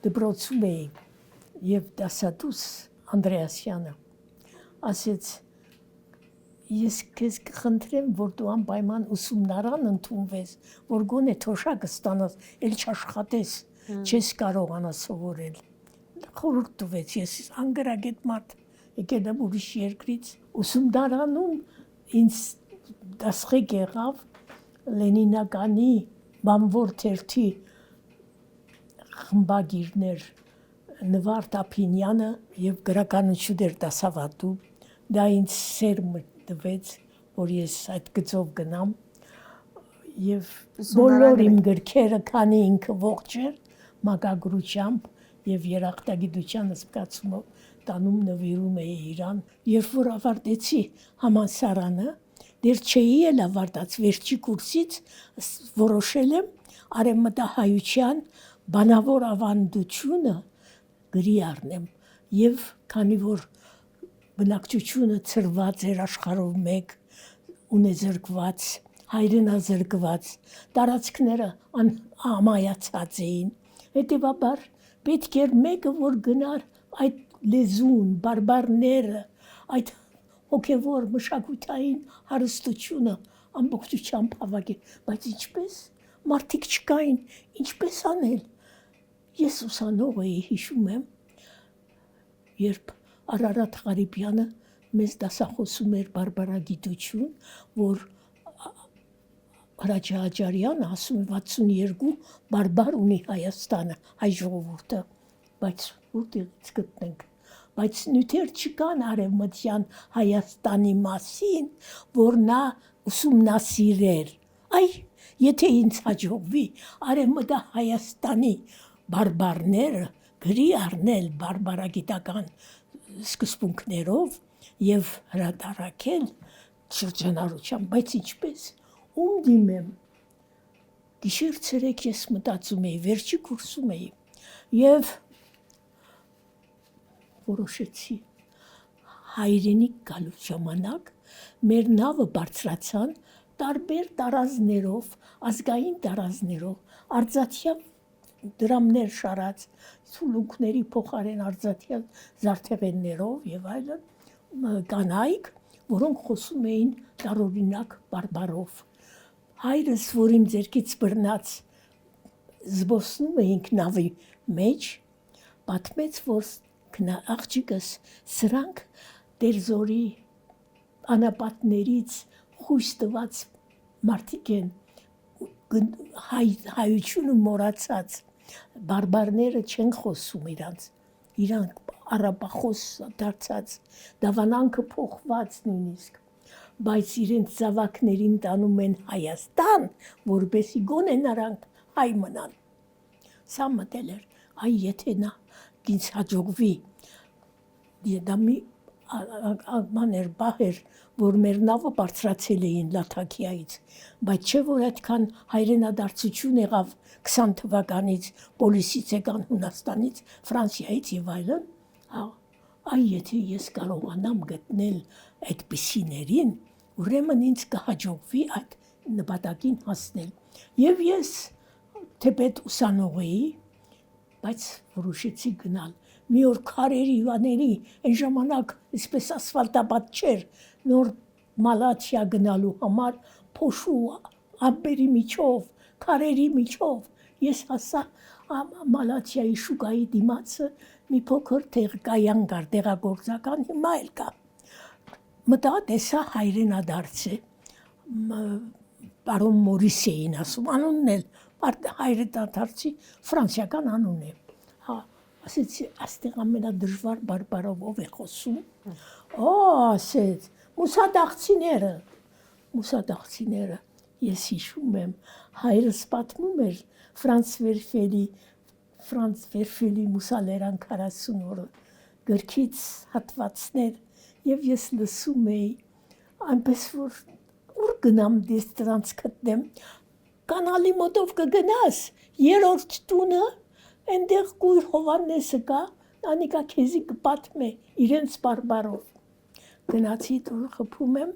դպրոցում էի եւ դասադուս Անդրեասյանը ասեց ես քեզ կխնդրեմ որ դու անպայման ուսումնարան ընդունվես որ գոնե թոշակը ստանաս ել չաշխատես չես կարողանա սովորել խորհուրդ տվեց ես անգրագետ մարդ եկել եմ ուրիշ երկրից ուսումնարանում ինձ դասղեկ եղավ Լենինականի բանվոր թերթի խմբագիրներ Նվարդ Ափինյանը եւ գրականություն էր դասավանդում դա ինձ սերմ տվեց որ ես այդ գծով գնամ եւ բոլոր իմ գրքերը քանի ինքը ողջ էր մակագրությամբ եւ երախտագիտության զգացումով տանում նվիրում էի իրան երբ որ ավարտեցի համալսարանը դեռ չէի էլ ավարտած վերջի կուրսից որոշել եմ արևմտահայության բանավոր ավանդությունը գրի առնեմ եւ քանի որ բնակչությունը ծրված էր աշխարհով մեկ ունեզրկված հայրենազրկված տարածքները ամայացած էին հետեւաբար պետք էր մեկը որ գնար այդ լեզուն բարբարները այդ հոգևոր մշակութային հարստությունը ամբողջությամբ հավաքի բայց ինչպես մարդիկ չկային ինչպես անել ես ուսանող էի հիշում եմ երբ Արարատ Ղարիբյանը մեզ դասախոսում էր բարբարագիտություն, որ Հրաչյա Աջարյանը ասում է 62 բարբար ունի Հայաստանը, հայ ժողովուրդը, բայց որտեղից գտնենք, բայց նյութեր չկան արևմտյան Հայաստանի մասին, որ նա ուսումնասիրեր, այ եթե ինձ հաջողվի արևմտա Հայաստանի բարբարները գրի առնել բարբարագիտական սկզբունքներով եւ հրատարակել շրջանառությամբ, բայց ինչպես ում դիմեմ գիշեր ցերեկ ես մտածում էի վերջի կուրսում էի եւ որոշեցի հայրենիք գալու ժամանակ մեր նավը բարձրացան տարբեր տարազներով ազգային տարազներով արձաթյա դրամներ շարած սուլունքների փոխարեն արձաթյա զարդեղեններով եւ այլն կանայք որոնք խոսում էին տարօրինակ բարբարով հայրս որ իմ ձեռքից բռնած զբոսնում էինք նավի մեջ պատմեց որ աղջիկս սրանք դերձորի անապատներից խույս տված մարդիկ են հայությունը մոռացած բարբարները չեն խոսում իրանք արաբախոս դարձած դավանանքը փոխված նույնիսկ բայց իրենց զավակներին տանում են Հայաստան որբեսի գոնե նրանք հայ մնան սա մտել էր այ եթե նա ինձ հաջողվի դա մի մաներ բահեր որ մեր նավը բարձրացել էին Լաթաքիայից բայց չէ որ այդքան հայրենադարձություն եղավ 20 թվականից պոլիսից եկան Հունաստանից Ֆրանսիայից եւ այլն այ եթե ես կարողանամ գտնել այդպիսիներին ուրեմն ինձ կհաջողվի այդ նպատակին հասնել եւ ես թեպետ ուսանող էի բայց որոշեցի գնալ մի օր քարերի վաների այն ժամանակ այսպես ասֆալտապատ չէր նոր Մալաթիա գնալու համար փոշու ամպերի միջով քարերի միջով ես հասա Մալաթիայի շուկայի դիմացը մի փոքր տեղկայան կար տեղագործական հիմա էլ կա մտա տեսա հայրենադարձ է պարոն Մորիսեին ասում անունն էլ հայրենադարձի ֆրանսիական անուն է ասեցի աստեղ ամենադժվար բարբարով ով է խոսում ասեց մուսադաղցիները ես հիշում եմ հայրս պատմում էր Ֆրանց Վերֆելի Մուսալերան 40 օրը գրքից հատվածներ եւ ես լսում էի այնպես որ ուր գնամ դες դրանց գտնեմ կանալի մոտով կգնաս երրորդ տունը այնտեղ կույր Հովաննեսը կա անիկա քեզի կպատմե իրենց բարբարով գնացի դուր խփում եմ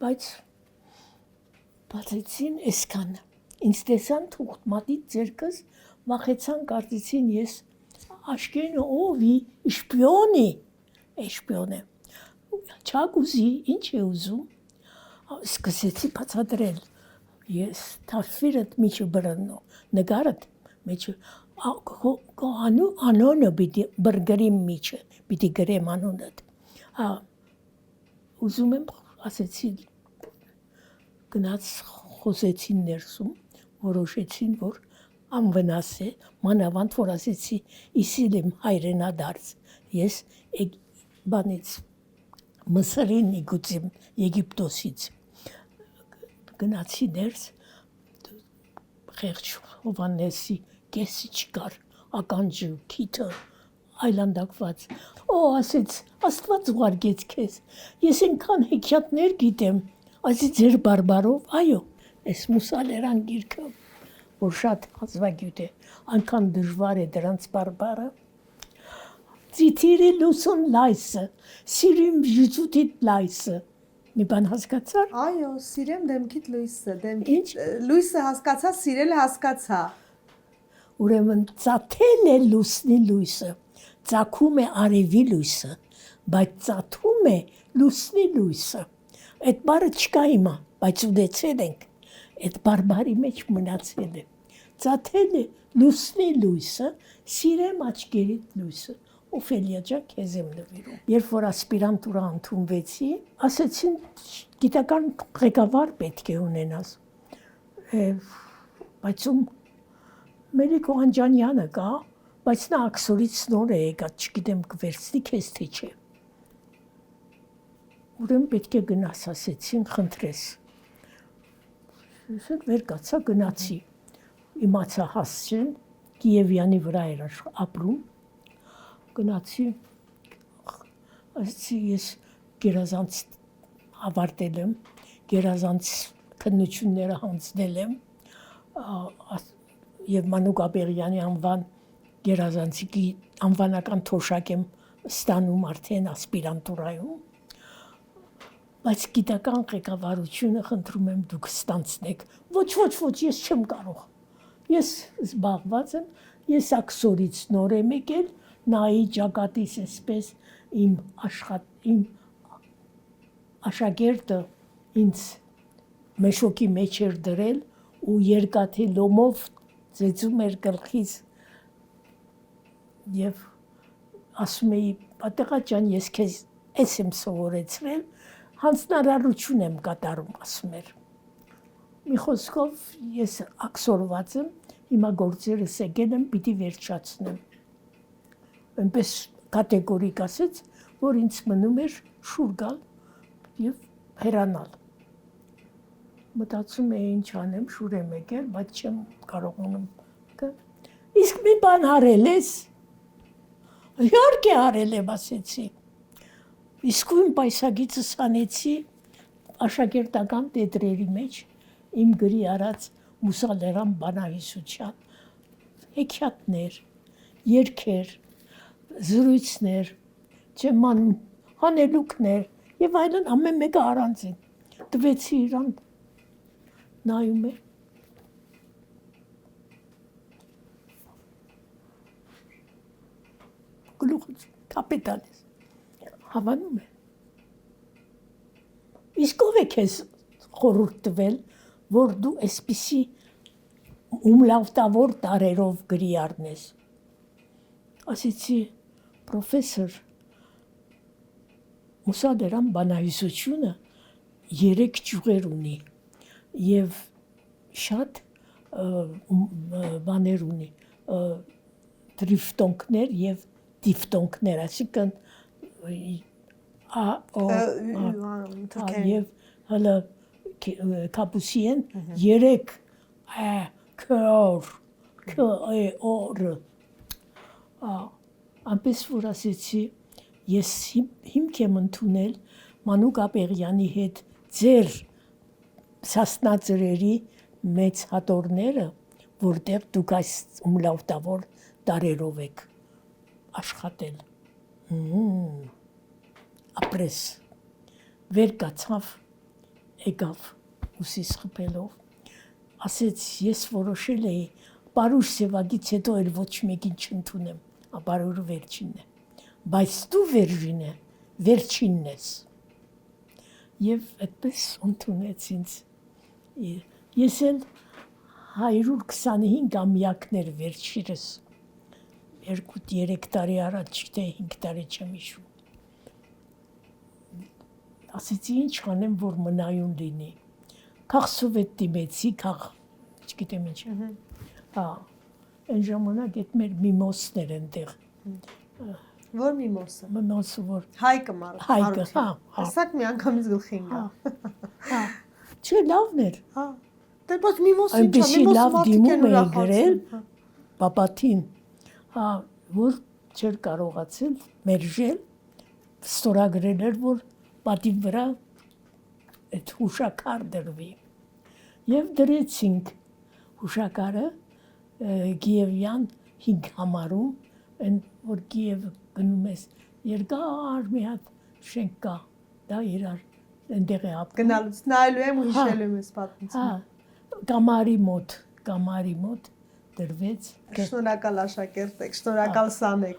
բայց բացեցին այսքան ինձ տեսան թուղթ մատից ձերքս վախեցան կարծեցին ես աշկեն ովի շպիոնի շպիոն է չակ ուզի ինչ է ուզում սկսեցի բացատրել ես թավշիրդ միջը բռնո նկարդ միջը անոնը պիտի բրգրիմ միջը պիտի գրեմ անոնդ ուզում եմ ասեցի գնաց խոսեցին ներսում որոշեցին որ անվնաս է մանավանդ որ ասեցի իսիլ եմ հայրենադարձ ես բանից Մսրին իգուցիմ Եգիպտոսից գնացի ներս խեղճ Հովանեսի կեսի չկար ականջը քիթը այլանդակված ասեց Աստված ուղարկեց քեզ ես այնքան հեքիաթներ գիտեմ ասի ձեր բարբարով այո այս մուսալերան գիրքը որ շատ հազվագյուտ է այնքան դժվար է դրանց բարբարը Ծիթիրի լուսուն լայսը սիրիմ ժուծուտիտ լայսը մի բան հասկացար այո սիրեմ դեմքիդ լույսը լույսը հասկացա սիրելը հասկացա ուրեմն ծաթել է լուսնի լույսը ծագում է արևի լույսը բայց ծաթում է լուսնի լույսը այդ բառը չկա հիմա բայց ուդեցել ենք այդ բարբարի մեջ մնացել է ծաթել է լուսնի լույսը սիրեմ աչքերիդ լույսը Օֆելիա ջան քեզ եմ նվիրում երբ որ ասպիրանտուրա ընդունվեցի ասեցին գիտական ղեկավար պետք է ունենաս բայց Մելիք Օհանջանյանը կա բայց նա աքսորից նոր է եկած չգիտեմ կվերցնի քեզ թե չէ ուրեմն պետք է գնաս ասեցին խնդրես ես վեր կացա գնացի իմացա հասցեն Կիևյանի վրա էր ապրում գնացի ասեցի ես գերազանց ավարտել եմ գերազանց քննությունները հանձնել եմ եւ Մանուկ Աբեղյանի անվան գերազանցիկի անվանական թոշակ եմ ստանում արդեն ասպիրանտուրայում բայց գիտական ղեկավարությունը խնդրում եմ դուք ստանցնեք ոչ ես չեմ կարող ես զբաղված եմ ես աքսորից նոր եմ եկել նայի ճակատիս այսպես իմ աշակերտը ինձ մեշոկի մեջ էր դրել ու երկաթի լոմով ծեծում էր գլխից եւ ասում էի պատեղա ջան ես քեզ էս եմ սովորեցրել հանձնարարություն եմ կատարում ասում էր մի խոսքով ես աքսորված եմ հիմա գործերս եկել եմ պիտի վերջացնեմ այնպես կատեգորիկ ասեց, որ ինձ մնում էր շուր գալ և հեռանալ։ Մտածում էի ինչ անեմ, շուր եմ եկել, բայց չեմ կարողանում։ Իսկ մի բան արել ես։ Իհարկե արել եմ, ասեցի։ Իսկույն պայսագիծս հանեցի աշակերտական տետրերի մեջ իմ գրի արած Մուսալերան բանահյուսության հեքիաթներ, երգեր, զրույցներ, չեմ անում, հանելուկներ եւ այլն ամեն մեկը առանձին։ Տվեցի իրան նայում է։ Գլուխը կապիտալիս հավանում է։ Իսկ ով է քեզ խորհուրդ տվել, որ դու այսպիսի ումլավտավոր տարերով գրի առնես։ Ասեցի, պրոֆեսոր, Մուսալերան բանահյուսությունը 3 ճյուղեր ունի եւ շատ բաներ ունի, տրիֆտոնքներ եւ դիֆտոնքներ, այսինքն եւ հələ կապուսիեն 3 քոր այնպես որ ասեցի ես հիմք եմ ընդունել Մանուկ Աբեղյանի հետ ձեր սասնաձրերի մեծ հատորները որտեղ դուք այս ումլավտավոր տարերով եք աշխատել ապրես վեր կացավ եկավ ուսիս խփելով ասեց ես որոշել էի Պարուշ Սևագից հետո էլ ոչ մեկին չընդունեմ ապարուրը վերջինն է։ Բայց դու վերջինն ես։ Եվ այդպես ընդունեց ինձ։ Ես էլ 125-ամյակներ վերջիրս 2-3 տարի առաջ, թե 5 տարի չեմ հիշում։ Ասեցի ինչ անեմ, որ մնայուն լինի։ Քաղցով էդ դիմեցի, չգիտեմ ինչ։ Հա, այն ժամանակ այդ մեր միմոսներ այնտեղ։ Որ միմոսը։ Միմոսը որ Հայկը Հայկը, հա։ Հասակ մի անգամից գլխին գա։ Հա։ Չէ, լավն էր։ Հա։ Դե բայց միմոսը ինչա, Այնպեսի լավ դիմում էի գրել ուրախացել։ պապատին, հա, որ չէր կարողացել մերժել, ստորագրել էր, որ պատի վրա այդ հուշակար դրվի։ Եվ դրեցինք հուշակարը Կիևյան 5 համարում, այն որ Կիև գնում ես, երկար մի հատ շենք կա, դա իրար այնտեղ է ապրում։ Գնալուց նայելու եմ ու հիշելու եմ այս պատմությունը։ Հա, կամարի մոտ դրվեց։ Շնորհակալ աշակերտ եք, շնորհակալ Սանեք։